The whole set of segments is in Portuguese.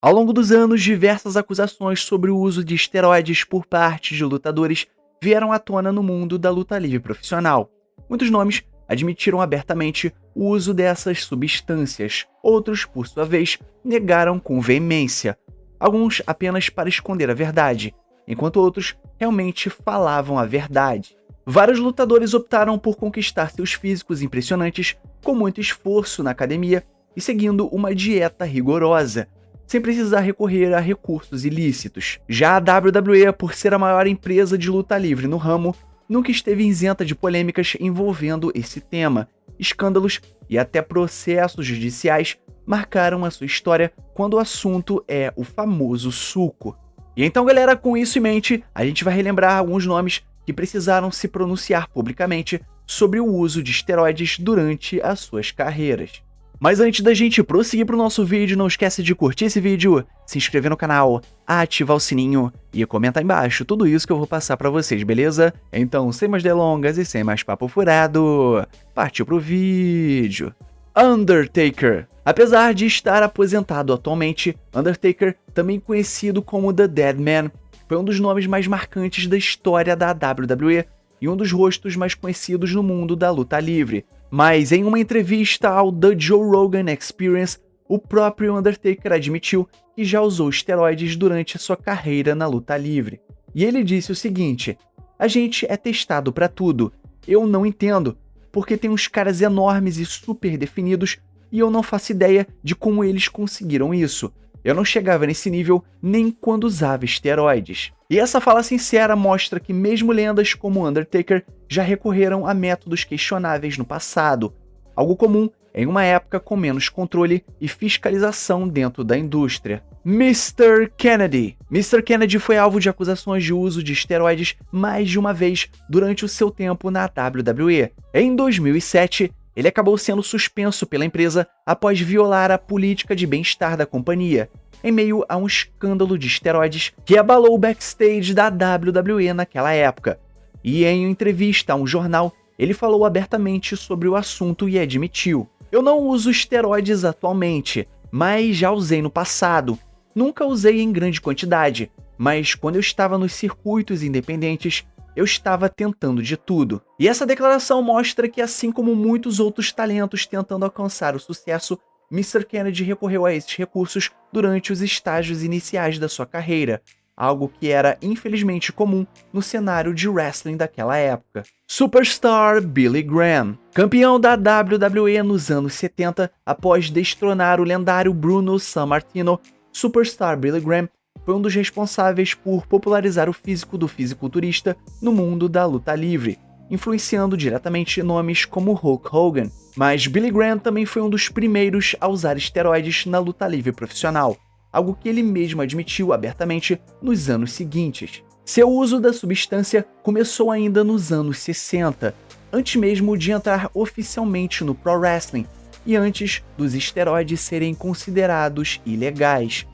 Ao longo dos anos, diversas acusações sobre o uso de esteroides por parte de lutadores vieram à tona no mundo da luta livre profissional. Muitos nomes admitiram abertamente o uso dessas substâncias, outros, por sua vez, negaram com veemência, alguns apenas para esconder a verdade, enquanto outros realmente falavam a verdade. Vários lutadores optaram por conquistar seus físicos impressionantes com muito esforço na academia e seguindo uma dieta rigorosa, sem precisar recorrer a recursos ilícitos. Já a WWE, por ser a maior empresa de luta livre no ramo, nunca esteve isenta de polêmicas envolvendo esse tema. Escândalos e até processos judiciais marcaram a sua história quando o assunto é o famoso suco. E então, galera, com isso em mente, a gente vai relembrar alguns nomes que precisaram se pronunciar publicamente sobre o uso de esteroides durante as suas carreiras. Mas antes da gente prosseguir para o nosso vídeo, não esquece de curtir esse vídeo, se inscrever no canal, ativar o sininho e comentar aí embaixo tudo isso que eu vou passar para vocês, beleza? Então, sem mais delongas e sem mais papo furado, partiu pro vídeo. Undertaker. Apesar de estar aposentado atualmente, Undertaker, também conhecido como The Dead Man, foi um dos nomes mais marcantes da história da WWE e um dos rostos mais conhecidos no mundo da luta livre. Mas em uma entrevista ao The Joe Rogan Experience, o próprio Undertaker admitiu que já usou esteroides durante a sua carreira na luta livre. E ele disse o seguinte: "A gente é testado pra tudo. Eu não entendo, porque tem uns caras enormes e super definidos e eu não faço ideia de como eles conseguiram isso. Eu não chegava nesse nível nem quando usava esteroides." E essa fala sincera mostra que mesmo lendas como Undertaker já recorreram a métodos questionáveis no passado, algo comum em uma época com menos controle e fiscalização dentro da indústria. Mr. Kennedy. Mr. Kennedy foi alvo de acusações de uso de esteroides mais de uma vez durante o seu tempo na WWE. Em 2007, ele acabou sendo suspenso pela empresa após violar a política de bem-estar da companhia, em meio a um escândalo de esteroides que abalou o backstage da WWE naquela época. E em uma entrevista a um jornal, ele falou abertamente sobre o assunto e admitiu: "Eu não uso esteroides atualmente, mas já usei no passado. Nunca usei em grande quantidade, mas quando eu estava nos circuitos independentes, eu estava tentando de tudo." E essa declaração mostra que, assim como muitos outros talentos tentando alcançar o sucesso, Mr. Kennedy recorreu a esses recursos durante os estágios iniciais da sua carreira, algo que era infelizmente comum no cenário de wrestling daquela época. Superstar Billy Graham. Campeão da WWE nos anos 70, após destronar o lendário Bruno Sammartino, Superstar Billy Graham foi um dos responsáveis por popularizar o físico do fisiculturista no mundo da luta livre, influenciando diretamente nomes como Hulk Hogan. Mas Billy Graham também foi um dos primeiros a usar esteroides na luta livre profissional, algo que ele mesmo admitiu abertamente nos anos seguintes. Seu uso da substância começou ainda nos anos 60, antes mesmo de entrar oficialmente no pro wrestling e antes dos esteroides serem considerados ilegais.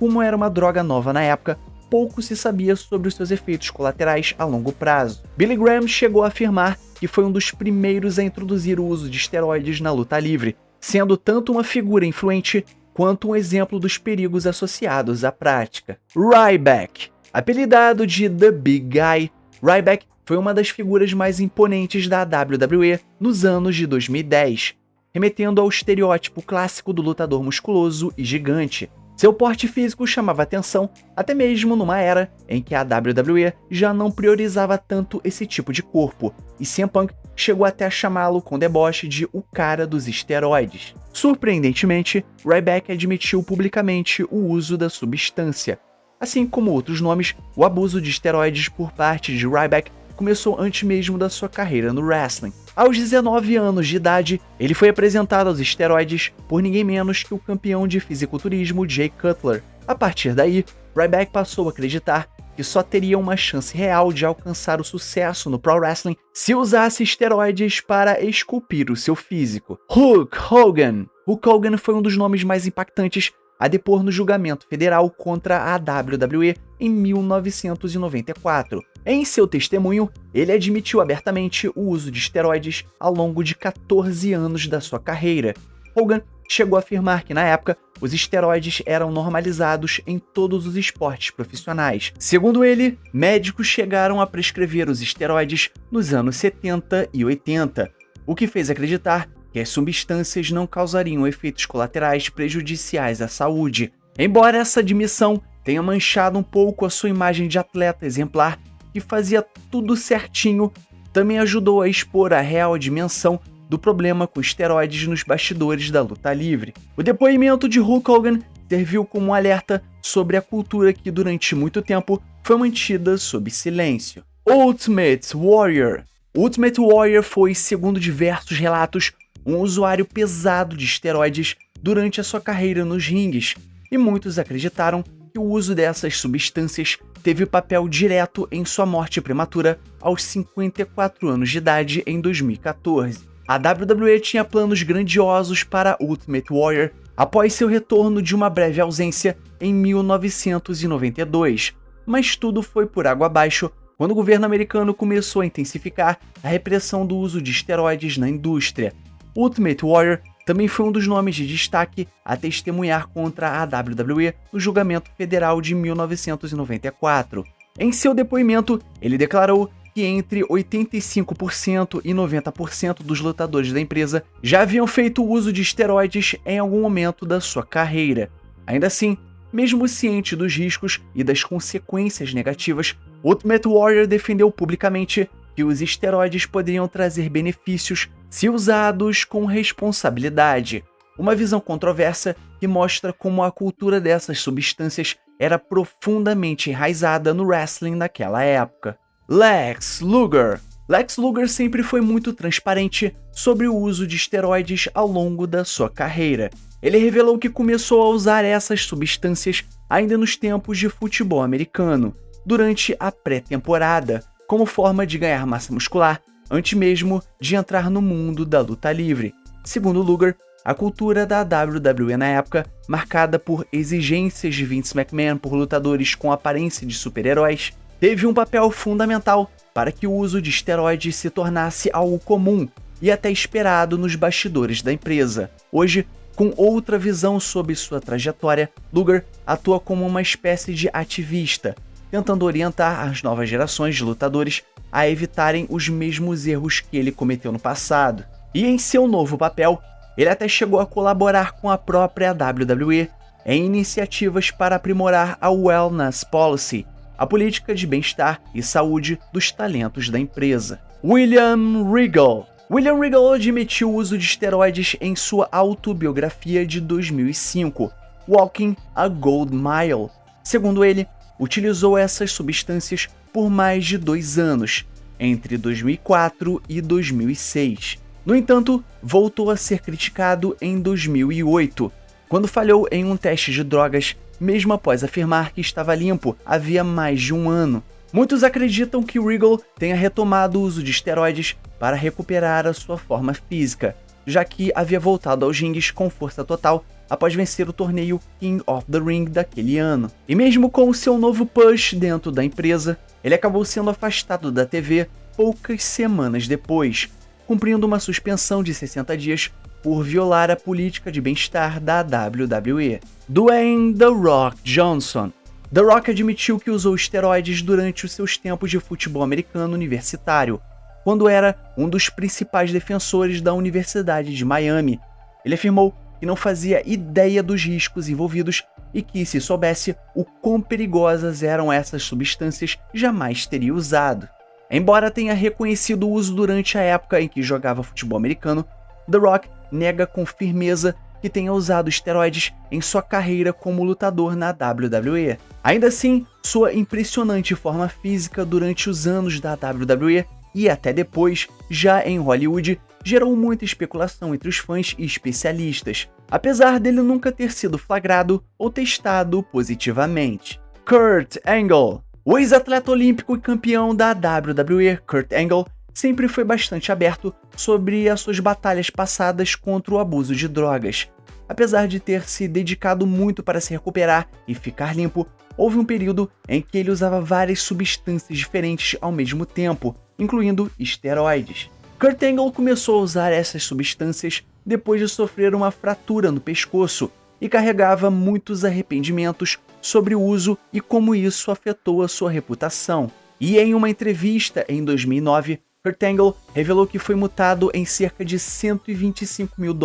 Como era uma droga nova na época, pouco se sabia sobre os seus efeitos colaterais a longo prazo. Billy Graham chegou a afirmar que foi um dos primeiros a introduzir o uso de esteroides na luta livre, sendo tanto uma figura influente quanto um exemplo dos perigos associados à prática. Ryback. Apelidado de The Big Guy, Ryback foi uma das figuras mais imponentes da WWE nos anos de 2010, remetendo ao estereótipo clássico do lutador musculoso e gigante. Seu porte físico chamava atenção até mesmo numa era em que a WWE já não priorizava tanto esse tipo de corpo, e CM Punk chegou até a chamá-lo com deboche de "o cara dos esteroides". Surpreendentemente, Ryback admitiu publicamente o uso da substância. Assim como outros nomes, o abuso de esteroides por parte de Ryback começou antes mesmo da sua carreira no wrestling. Aos 19 anos de idade, ele foi apresentado aos esteroides por ninguém menos que o campeão de fisiculturismo Jay Cutler. A partir daí, Ryback passou a acreditar que só teria uma chance real de alcançar o sucesso no pro wrestling se usasse esteroides para esculpir o seu físico. Hulk Hogan. Hulk Hogan foi um dos nomes mais impactantes a depor no julgamento federal contra a WWE em 1994. Em seu testemunho, ele admitiu abertamente o uso de esteroides ao longo de 14 anos da sua carreira. Hogan chegou a afirmar que, na época, os esteroides eram normalizados em todos os esportes profissionais. Segundo ele, médicos chegaram a prescrever os esteroides nos anos 70 e 80, o que fez acreditar que as substâncias não causariam efeitos colaterais prejudiciais à saúde. Embora essa admissão tenha manchado um pouco a sua imagem de atleta exemplar, que fazia tudo certinho, também ajudou a expor a real dimensão do problema com esteroides nos bastidores da luta livre. O depoimento de Hulk Hogan serviu como um alerta sobre a cultura que durante muito tempo foi mantida sob silêncio. Ultimate Warrior. Ultimate Warrior foi, segundo diversos relatos, um usuário pesado de esteroides durante a sua carreira nos ringues, e muitos acreditaram que o uso dessas substâncias teve papel direto em sua morte prematura aos 54 anos de idade em 2014. A WWE tinha planos grandiosos para Ultimate Warrior após seu retorno de uma breve ausência em 1992, mas tudo foi por água abaixo quando o governo americano começou a intensificar a repressão do uso de esteroides na indústria. Ultimate Warrior também foi um dos nomes de destaque a testemunhar contra a WWE no julgamento federal de 1994. Em seu depoimento, ele declarou que entre 85% e 90% dos lutadores da empresa já haviam feito uso de esteroides em algum momento da sua carreira. Ainda assim, mesmo ciente dos riscos e das consequências negativas, Ultimate Warrior defendeu publicamente que os esteroides poderiam trazer benefícios se usados com responsabilidade. Uma visão controversa que mostra como a cultura dessas substâncias era profundamente enraizada no wrestling naquela época. Lex Luger. Lex Luger sempre foi muito transparente sobre o uso de esteroides ao longo da sua carreira. Ele revelou que começou a usar essas substâncias ainda nos tempos de futebol americano, durante a pré-temporada, como forma de ganhar massa muscular, antes mesmo de entrar no mundo da luta livre. Segundo Luger, a cultura da WWE na época, marcada por exigências de Vince McMahon por lutadores com aparência de super-heróis, teve um papel fundamental para que o uso de esteroides se tornasse algo comum e até esperado nos bastidores da empresa. Hoje, com outra visão sobre sua trajetória, Luger atua como uma espécie de ativista, tentando orientar as novas gerações de lutadores a evitarem os mesmos erros que ele cometeu no passado. E em seu novo papel, ele até chegou a colaborar com a própria WWE em iniciativas para aprimorar a Wellness Policy, a política de bem-estar e saúde dos talentos da empresa. William Regal. William Regal admitiu o uso de esteroides em sua autobiografia de 2005, Walking a Gold Mile. Segundo ele, utilizou essas substâncias por mais de 2 anos, entre 2004 e 2006. No entanto, voltou a ser criticado em 2008, quando falhou em um teste de drogas, mesmo após afirmar que estava limpo havia mais de 1 ano. Muitos acreditam que Regal tenha retomado o uso de esteroides para recuperar a sua forma física, já que havia voltado aos ringues com força total após vencer o torneio King of the Ring daquele ano. E mesmo com o seu novo push dentro da empresa, ele acabou sendo afastado da TV poucas semanas depois, cumprindo uma suspensão de 60 dias por violar a política de bem-estar da WWE. Dwayne The Rock Johnson. The Rock admitiu que usou esteroides durante os seus tempos de futebol americano universitário, quando era um dos principais defensores da Universidade de Miami. Ele afirmou que não fazia ideia dos riscos envolvidos e que, se soubesse o quão perigosas eram essas substâncias, jamais teria usado. Embora tenha reconhecido o uso durante a época em que jogava futebol americano, The Rock nega com firmeza que tenha usado esteroides em sua carreira como lutador na WWE. Ainda assim, sua impressionante forma física durante os anos da WWE e até depois, já em Hollywood, gerou muita especulação entre os fãs e especialistas, apesar dele nunca ter sido flagrado ou testado positivamente. Kurt Angle. O ex-atleta olímpico e campeão da WWE, Kurt Angle, sempre foi bastante aberto sobre as suas batalhas passadas contra o abuso de drogas. Apesar de ter se dedicado muito para se recuperar e ficar limpo, houve um período em que ele usava várias substâncias diferentes ao mesmo tempo, incluindo esteroides. Kurt Angle começou a usar essas substâncias depois de sofrer uma fratura no pescoço e carregava muitos arrependimentos sobre o uso e como isso afetou a sua reputação. E em uma entrevista em 2009, Kurt Angle revelou que foi multado em cerca de $125 mil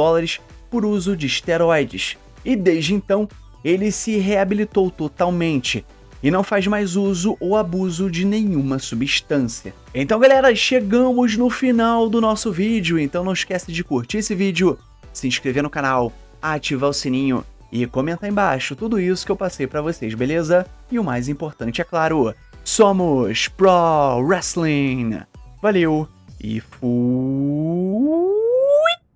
por uso de esteroides. E desde então, ele se reabilitou totalmente e não faz mais uso ou abuso de nenhuma substância. Então galera, chegamos no final do nosso vídeo, então não esquece de curtir esse vídeo, se inscrever no canal, ativar o sininho e comentar embaixo tudo isso que eu passei pra vocês, beleza? E o mais importante, é claro, somos Pro Wrestling! Valeu e fui!